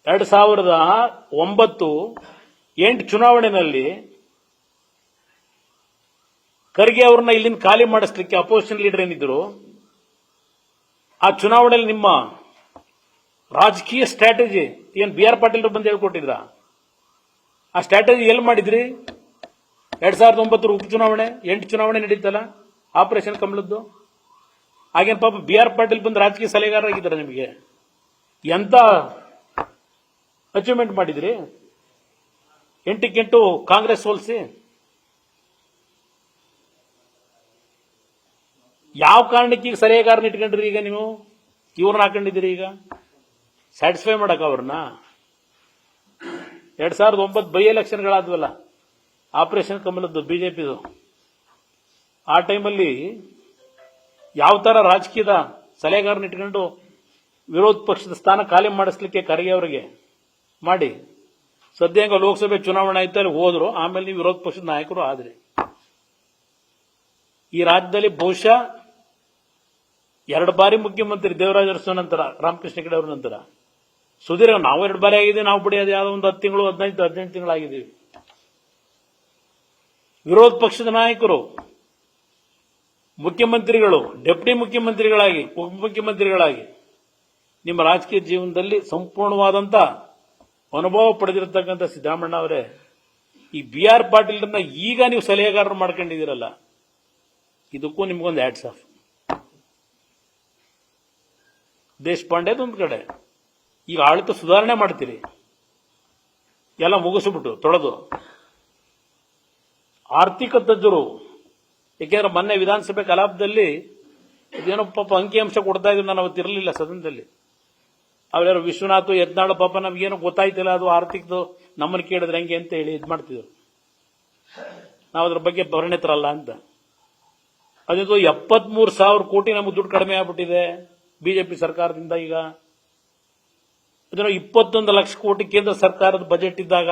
2009-8 ಚುನಾವಣೆಯಲ್ಲಿ ಖರ್ಗೆ ಅವರನ್ನ ಇಲ್ಲಿಂದ ಖಾಲಿ ಮಾಡಿಸ್ಲಿಕ್ಕೆ ಅಪೋಸಿಷನ್ ಲೀಡರ್ ಏನಿದ್ರು, ಆ ಚುನಾವಣೆಯಲ್ಲಿ ನಿಮ್ಮ ರಾಜಕೀಯ ಸ್ಟ್ರಾಟಜಿ ಏನು ಬಿ ಆರ್ ಪಾಟೀಲ್ ಬಂದು ಹೇಳ್ಕೊಟ್ಟಿದ್ರ? ಆ ಸ್ಟ್ರಾಟಜಿ ಎಲ್ಲಿ ಮಾಡಿದ್ರಿ? 2009 ಉಪಚುನಾವಣೆ, 8 ಚುನಾವಣೆ ನಡೀತಲ್ಲ ಆಪರೇಷನ್ ಕಮಲದ್ದು. ಹಾಗೇನು ಪಾಪ ಬಿ ಆರ್ ಪಾಟೀಲ್ ಬಂದು ರಾಜಕೀಯ ಸಲಹೆಗಾರರಾಗಿದ್ದಾರೆ. ನಿಮಗೆ ಎಂತ ಅಚೀವ್ಮೆಂಟ್ ಮಾಡಿದ್ರಿ? 8-8 ಕಾಂಗ್ರೆಸ್ ಸೋಲಿಸಿ ಯಾವ ಕಾರಣಕ್ಕೆ ಈಗ ಸಲಹೆಗಾರನ ಇಟ್ಕೊಂಡ್ರಿ? ಈಗ ನೀವು ಇವ್ರನ್ನ ಹಾಕೊಂಡಿದ್ದೀರಿ ಈಗ ಸ್ಯಾಟಿಸ್ಫೈ ಮಾಡಕ ಅವ್ರನ್ನ. 2009 ಬೈ ಎಲೆಕ್ಷನ್ಗಳಾದ್ವಲ್ಲ ಆಪರೇಷನ್ ಕಮಲದ್ದು ಬಿಜೆಪಿದು, ಆ ಟೈಮಲ್ಲಿ ಯಾವ ತರ ರಾಜಕೀಯದ ಸಲಹೆಗಾರನ ಇಟ್ಕೊಂಡು ವಿರೋಧ ಪಕ್ಷದ ಸ್ಥಾನ ಖಾಲಿ ಮಾಡಿಸ್ಲಿಕ್ಕೆ ಖರ್ಗೆ ಅವರಿಗೆ ಮಾಡಿ, ಸದ್ಯ ಲೋಕಸಭೆ ಚುನಾವಣೆ ಆಯ್ತು, ಅಲ್ಲಿ ಹೋದ್ರು. ಆಮೇಲೆ ನೀವು ವಿರೋಧ ಪಕ್ಷದ ನಾಯಕರು ಆದ್ರಿ. ಈ ರಾಜ್ಯದಲ್ಲಿ ಬಹುಶಃ 2 ಬಾರಿ ಮುಖ್ಯಮಂತ್ರಿ ದೇವರಾಜ ಅರಸು ನಂತರ, ರಾಮಕೃಷ್ಣ ಹೆಗಡೆ ಅವರ ನಂತರ ಸುಧೀರ್ ನಾವು 2 ಬಾರಿ ಆಗಿದ್ದೀವಿ. ನಾವು ಬಿಡಿ ಅದು ಯಾವುದೋ ಒಂದು 10 ತಿಂಗಳು 15-18 ತಿಂಗಳಾಗಿದ್ದೀವಿ. ವಿರೋಧ ಪಕ್ಷದ ನಾಯಕರು, ಮುಖ್ಯಮಂತ್ರಿಗಳು, ಡೆಪ್ಟಿ ಮುಖ್ಯಮಂತ್ರಿಗಳಾಗಿ, ಉಪಮುಖ್ಯಮಂತ್ರಿಗಳಾಗಿ ನಿಮ್ಮ ರಾಜಕೀಯ ಜೀವನದಲ್ಲಿ ಸಂಪೂರ್ಣವಾದಂತ ಅನುಭವ ಪಡೆದಿರತಕ್ಕಂಥ ಸಿದ್ದರಾಮಣ್ಣ ಅವರೇ, ಈ ಬಿ ಆರ್ ಪಾಟೀಲ್ರನ್ನ ಈಗ ನೀವು ಸಲಹೆಗಾರರು ಮಾಡ್ಕೊಂಡಿದ್ದೀರಲ್ಲ, ಇದಕ್ಕೂ ನಿಮ್ಗೊಂದು ಹ್ಯಾಟ್ಸ್ ಆಫ್. ದೇಶಪಾಂಡೆದೊಂದು ಕಡೆ ಈಗ ಆಡಳಿತ ಸುಧಾರಣೆ ಮಾಡ್ತೀರಿ, ಎಲ್ಲ ಮುಗಿಸ್ಬಿಟ್ಟು ತೊಳೆದು. ಆರ್ಥಿಕ ತಜ್ಞರು, ಏಕೆಂದ್ರೆ ಮೊನ್ನೆ ವಿಧಾನಸಭೆ ಕಲಾಪದಲ್ಲಿ ಇದೇನೋ ಪಾಪ ಅಂಕಿಅಂಶ ಕೊಡ್ತಾ ಇದ್ರು, ನಾನು ಅವತ್ತಿರಲಿಲ್ಲ ಸದನದಲ್ಲಿ. ಅವ್ರ್ಯಾರು ವಿಶ್ವನಾಥ್ ಯತ್ನಾಳ್ ಪಾಪ ನಮಗೇನು ಗೊತ್ತಾಯ್ತಿಲ್ಲ, ಅದು ಆರ್ಥಿಕದು ನಮ್ಮನ್ನು ಕೇಳಿದ್ರೆ ಹೆಂಗೆ ಅಂತ ಹೇಳಿ ಇದು ಮಾಡ್ತಿದ್ರು. ನಾವು ಅದ್ರ ಬಗ್ಗೆ ಪರಿಣಿತರಲ್ಲ ಅಂತ. ಅದಿದು 73,000 ಕೋಟಿ ನಮಗೆ ದುಡ್ಡು ಕಡಿಮೆ ಆಗ್ಬಿಟ್ಟಿದೆ ಬಿಜೆಪಿ ಸರ್ಕಾರದಿಂದ. ಈಗ ಅದನ್ನು 21 ಲಕ್ಷ ಕೋಟಿ ಕೇಂದ್ರ ಸರ್ಕಾರದ ಬಜೆಟ್ ಇದ್ದಾಗ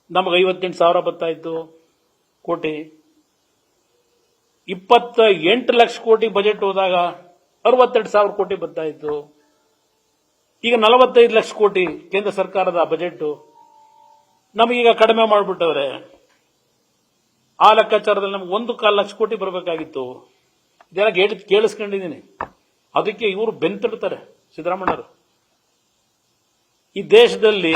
ನಮಗೆ 58,000 ಬರ್ತಾಯಿತ್ತು ಕೋಟಿ. 28 ಲಕ್ಷ ಕೋಟಿ ಬಜೆಟ್ ಹೋದಾಗ 62,000 ಕೋಟಿ ಬರ್ತಾಯಿತ್ತು. ಈಗ 45 ಲಕ್ಷ ಕೋಟಿ ಕೇಂದ್ರ ಸರ್ಕಾರದ ಬಜೆಟ್ ನಮಗೀಗ ಕಡಿಮೆ ಮಾಡಿಬಿಟ್ಟವ್ರೆ. ಆ ಲೆಕ್ಕಾಚಾರದಲ್ಲಿ ನಮ್ಗೆ 1.25 ಲಕ್ಷ ಕೋಟಿ ಬರಬೇಕಾಗಿತ್ತು. ಇದೆಲ್ಲ ಕೇಳಿಸ್ಕೊಂಡಿದ್ದೀನಿ. ಅದಕ್ಕೆ ಇವರು ಬೆಂತಿಡ್ತಾರೆ ಸಿದ್ದರಾಮಣ್ಣರು. ಈ ದೇಶದಲ್ಲಿ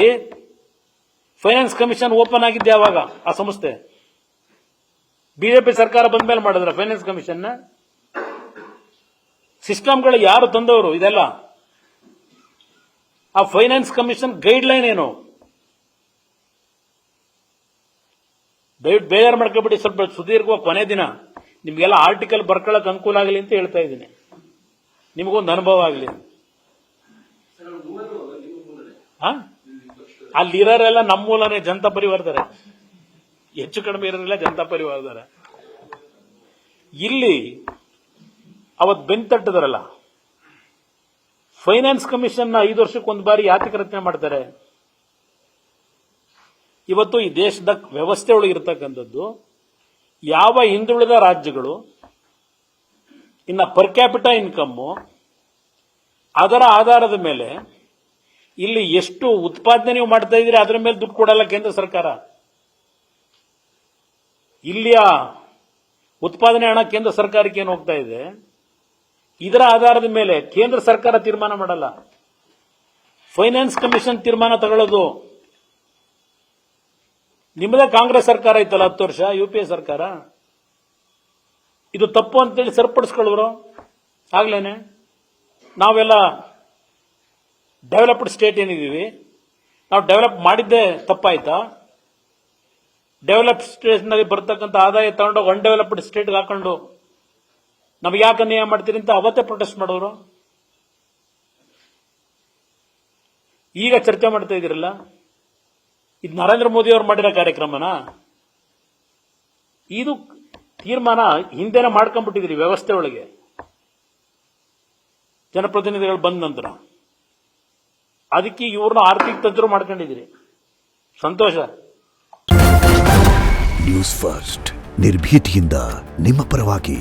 ಫೈನಾನ್ಸ್ ಕಮಿಷನ್ ಓಪನ್ ಆಗಿದ್ದೆ ಯಾವಾಗ? ಆ ಸಂಸ್ಥೆ ಬಿಜೆಪಿ ಸರ್ಕಾರ ಬಂದ ಮೇಲೆ ಮಾಡಿದ್ರ ಫೈನಾನ್ಸ್ ಕಮಿಷನ್. ಸಿಸ್ಟಮ್ಗಳು ಯಾರು ತಂದವರು ಇದೆಲ್ಲ? ಆ ಫೈನಾನ್ಸ್ ಕಮಿಷನ್ ಗೈಡ್ ಲೈನ್ ಏನು? ದಯವಿಟ್ಟು ಬೇಜಾರು ಮಾಡ್ಕೊಬಿಡಿ. ಸ್ವಲ್ಪ ಸುದೀರ್ಘವಾಗಿ ಕೊನೆ ದಿನ ನಿಮ್ಗೆಲ್ಲ ಆರ್ಟಿಕಲ್ ಬರ್ಕೊಳ್ಳೋಕೆ ಅನುಕೂಲ ಆಗಲಿ ಅಂತ ಹೇಳ್ತಾ ಇದ್ದೀನಿ, ನಿಮಗೊಂದು ಅನುಭವ ಆಗಲಿ. ಅಲ್ಲಿರೋರೆಲ್ಲ ನಮ್ಮ ಮೂಲನೇ ಜನತಾ ಪರಿವಾರದಾರೆ, ಹೆಚ್ಚು ಕಡಿಮೆ ಇರೋರೆಲ್ಲ ಜನತಾ ಪರಿವಾರದಾರೆ. ಇಲ್ಲಿ ಅವತ್ತು ಬೆಂತಟ್ಟದರಲ್ಲ, ಫೈನಾನ್ಸ್ ಕಮಿಷನ್ 5 ವರ್ಷಕ್ಕೊಂದು ಬಾರಿ ಯಾತಕ್ಕೆ ರಚನೆ ಮಾಡ್ತಾರೆ? ಇವತ್ತು ಈ ದೇಶದ ವ್ಯವಸ್ಥೆ ಒಳಗಿರ್ತಕ್ಕಂಥದ್ದು ಯಾವ ಹಿಂದುಳಿದ ರಾಜ್ಯಗಳು ಇನ್ನ ಪರ್ ಕ್ಯಾಪಿಟಲ್ ಇನ್ಕಮ್ ಅದರ ಆಧಾರದ ಮೇಲೆ ಇಲ್ಲಿ ಎಷ್ಟು ಉತ್ಪಾದನೆ ನೀವು ಮಾಡ್ತಾ ಇದ್ದೀರಿ ಅದರ ಮೇಲೆ ದುಡ್ಡು ಕೊಡಲ್ಲ ಕೇಂದ್ರ ಸರ್ಕಾರ. ಇಲ್ಲಿಯ ಉತ್ಪಾದನೆ ಹಣ ಕೇಂದ್ರ ಸರ್ಕಾರಕ್ಕೆ ಏನು ಹೋಗ್ತಾ ಇದೆ, ಇದರ ಆಧಾರದ ಮೇಲೆ ಕೇಂದ್ರ ಸರ್ಕಾರ ತೀರ್ಮಾನ ಮಾಡಲ್ಲ. ಫೈನಾನ್ಸ್ ಕಮಿಷನ್ ತೀರ್ಮಾನ ತಗೊಳ್ಳೋದು. ನಿಮ್ಮದೇ ಕಾಂಗ್ರೆಸ್ ಸರ್ಕಾರ ಇತ್ತಲ್ಲ 10 ವರ್ಷ, UPA ಸರ್ಕಾರ. ಇದು ತಪ್ಪು ಅಂತೇಳಿ ಸರಿಪಡಿಸ್ಕೊಳ್ಳೋರು ಆಗ್ಲೇನೆ. ನಾವೆಲ್ಲ ಡೆವಲಪ್ಡ್ ಸ್ಟೇಟ್ ಏನಿದ್ದೀವಿ, ನಾವು ಡೆವಲಪ್ ಮಾಡಿದ್ದೇ ತಪ್ಪಾಯ್ತಾ? ಡೆವಲಪ್ಡ್ ಸ್ಟೇಟ್ನಲ್ಲಿ ಬರ್ತಕ್ಕಂಥ ಆದಾಯ ತಗೊಂಡೋಗಿ ಅನ್ಡೆವಲಪ್ಡ್ ಸ್ಟೇಟ್ಗೆ ಹಾಕೊಂಡು ನಮಗೆ ಯಾಕೆ ಅನ್ಯಾಯ ಮಾಡ್ತೀರಿ ಅಂತ ಅವತ್ತೇ ಪ್ರೊಟೆಸ್ಟ್ ಮಾಡೋರು. ಈಗ ಚರ್ಚೆ ಮಾಡ್ತಾ ಇದ್ದೀರಲ್ಲ, ಇದು ನರೇಂದ್ರ ಮೋದಿ ಅವರು ಮಾಡಿರೋ ಕಾರ್ಯಕ್ರಮನ? ಇದು ತೀರ್ಮಾನ ಹಿಂದೆನೇ ಮಾಡ್ಕೊಂಡ್ಬಿಟ್ಟಿದ್ರಿ ವ್ಯವಸ್ಥೆ ಒಳಗೆ, ಜನಪ್ರತಿನಿಧಿಗಳು ಬಂದ ನಂತರ. ಅದಕ್ಕೆ ಇವ್ರನ್ನ ಆರ್ಥಿಕ ತಜ್ಞರು ಮಾಡ್ಕೊಂಡಿದ್ದೀರಿ. ಸಂತೋಷ. ನ್ಯೂಸ್ ಫಸ್ಟ್ ನಿರ್ಭೀತಿಯಿಂದ ನಿಮ್ಮ ಪರವಾಗಿ.